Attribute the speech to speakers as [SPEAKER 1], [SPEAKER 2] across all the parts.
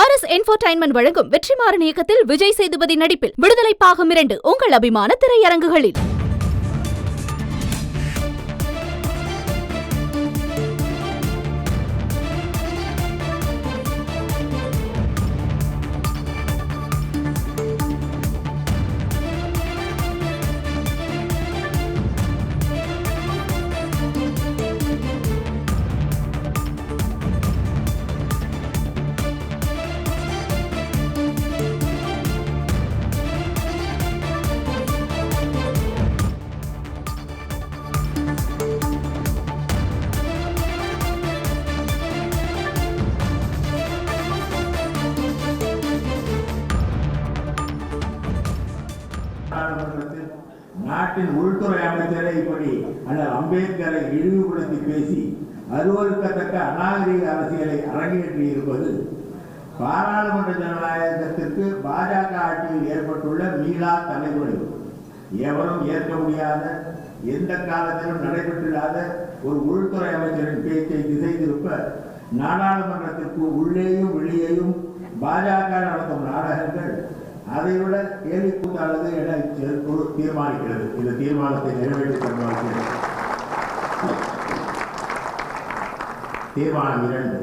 [SPEAKER 1] RS Entertainment வழங்கும் வெற்றிமாறன் இயக்கத்தில் விஜய் சேதுபதி நடிப்பில் விடுதலை பாகம் 2 உங்கள் அபிமான திரையரங்குகளில்.
[SPEAKER 2] நாட்டின் உள்துறை அமைச்சரை இப்படி அண்ணல் அம்பேத்கரை இழிவுபடுத்தி பேசி அருவருக்கத்தக்க அநாகரிக அரசியலை அரங்கேற்றி இருப்பது பாராளுமன்ற ஜனநாயகத்திற்கு பாஜக ஆட்சியில் ஏற்பட்டுள்ள மீளா தலைமுறை. எவரும் ஏற்க முடியாத, எந்த காலத்திலும் நடைபெற்றில்லாத ஒரு உள்துறை அமைச்சரின் பேச்சை திசை திருப்ப நாடாளுமன்றத்திற்கு உள்ளேயும் வெளியேயும் பாஜக நடத்தும் நாடகங்கள் அதைவிட கேலி கூத்தானது என குழு தீர்மானிக்கிறது. இந்த தீர்மானத்தை நிறைவேற்றி தருவார்கள். தீர்மானம் 2.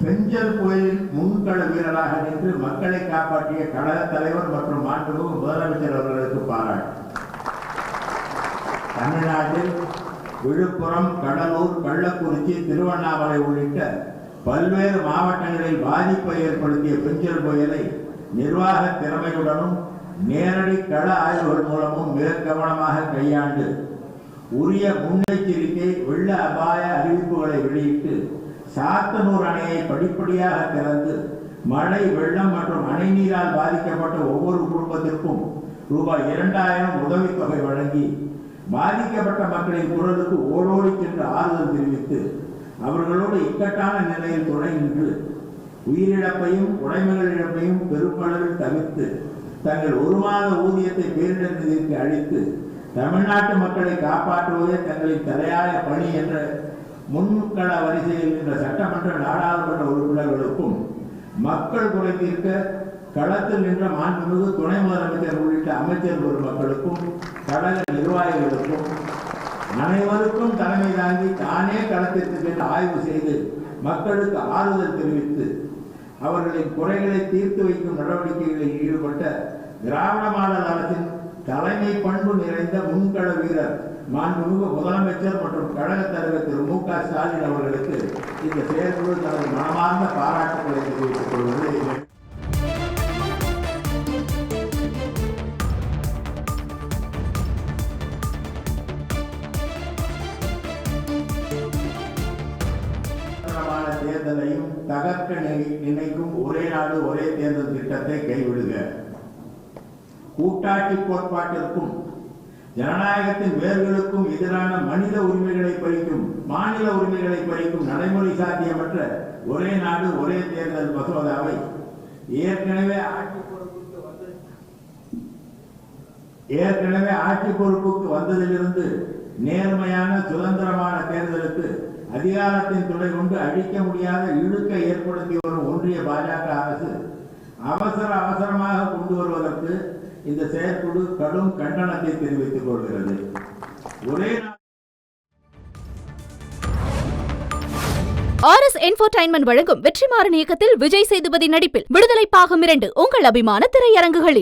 [SPEAKER 2] பெஞ்சல் புயலில் முன்கள வீரராக நின்று மக்களை காப்பாற்றிய கழக தலைவர் மற்றும் மாண்புமிகு முதலமைச்சர் அவர்களுக்கு பாராட்டு. தமிழ்நாட்டில் விழுப்புரம், கடலூர், கள்ளக்குறிச்சி, திருவண்ணாமலை உள்ளிட்ட பல்வேறு மாவட்டங்களில் பாதிப்பை ஏற்படுத்திய பெஞ்சல் புயலை நிர்வாக திறமையுடனும் நேரடி கள ஆய்வுகள் மூலமும் மிக கவனமாக கையாண்டு உரிய முன்னெச்சரிக்கை வெள்ள அபாய அறிவிப்புகளை வெளியிட்டு சாத்தனூர் அணையை படிப்படியாக திறந்து மழை, வெள்ளம் மற்றும் அணை நீரால் பாதிக்கப்பட்ட ஒவ்வொரு குடும்பத்திற்கும் ரூபாய் 2000 உதவித்தொகை வழங்கி பாதிக்கப்பட்ட மக்களின் குரலுக்கு ஓடோடி சென்று ஆறுதல் தெரிவித்து அவர்களோடு இக்கட்டான நிலையில் துணை நின்று உயிரிழப்பையும் உடைமைகள் இழப்பையும் பெருமளவில் தவிர்த்து தங்கள் 1 மாத ஊதியத்தை பேரிடர் நிதிக்கு அளித்து தமிழ்நாட்டு மக்களை காப்பாற்றுவதே தங்களின் தலையாய பணி என்ற முன்கள வரிசையில் நின்ற சட்டமன்ற நாடாளுமன்ற உறுப்பினர்களுக்கும் மக்கள் குறை தீர்க்க களத்தில் நின்ற மாண்புமிகு துணை முதலமைச்சர் உள்ளிட்ட அமைச்சர் பெருமக்களுக்கும் கழக நிர்வாகிகளுக்கும் அனைவருக்கும் தலைமை தாங்கி தானே களத்திற்கு சென்று ஆய்வு செய்து மக்களுக்கு ஆறுதல் தெரிவித்து அவர்களின் குறைகளை தீர்த்து வைக்கும் நடவடிக்கைகளில் ஈடுபட்ட திராவிட மாடல் அரசின் தலைமை பண்பு நிறைந்த முன்கள வீரர் மாண்புமிகு முதலமைச்சர் மற்றும் கழக தலைவர் திரு மு.க. ஸ்டாலின் அவர்களுக்கு இந்த செயற்குழு தனது மனமார்ந்த பாராட்டுகளை தெரிவித்துக் கொள்வது. தேர்தலையும் தகர்க்க நினைக்கும் ஒரே நாடு ஒரே தேர்தல் திட்டத்தை கைவிடுக. கூட்டாட்சி கோட்பாட்டிற்கும் ஜனநாயகத்தின் வேர்களுக்கும் எதிரான மனித உரிமைகளை பறிக்கும், மாநில உரிமைகளை பறிக்கும் நடைமுறை சாத்தியமற்ற ஒரே நாடு ஒரே தேர்தல் மசோதாவை ஏற்கனவே ஆட்சி பொறுப்புக்கு வந்ததிலிருந்து நேர்மையான சுதந்திரமான தேர்தலுக்கு அதிகாரத்தின் துணை கொண்டு அழிக்க முடியாத இழுக்கை ஏற்படுத்தி வரும் ஒன்றிய பாஜக அரசு அவசரமாக கொண்டு வருவதற்கு இந்த செயற்குழு கடும் கண்டனத்தை தெரிவித்துக் கொள்கிறது.
[SPEAKER 1] RS Entertainment வழங்கும் வெற்றிமாறன் இயக்கத்தில் விஜய் சேதுபதி நடிப்பில் விடுதலை பாகம் 2 உங்கள் அபிமான திரையரங்குகளில்.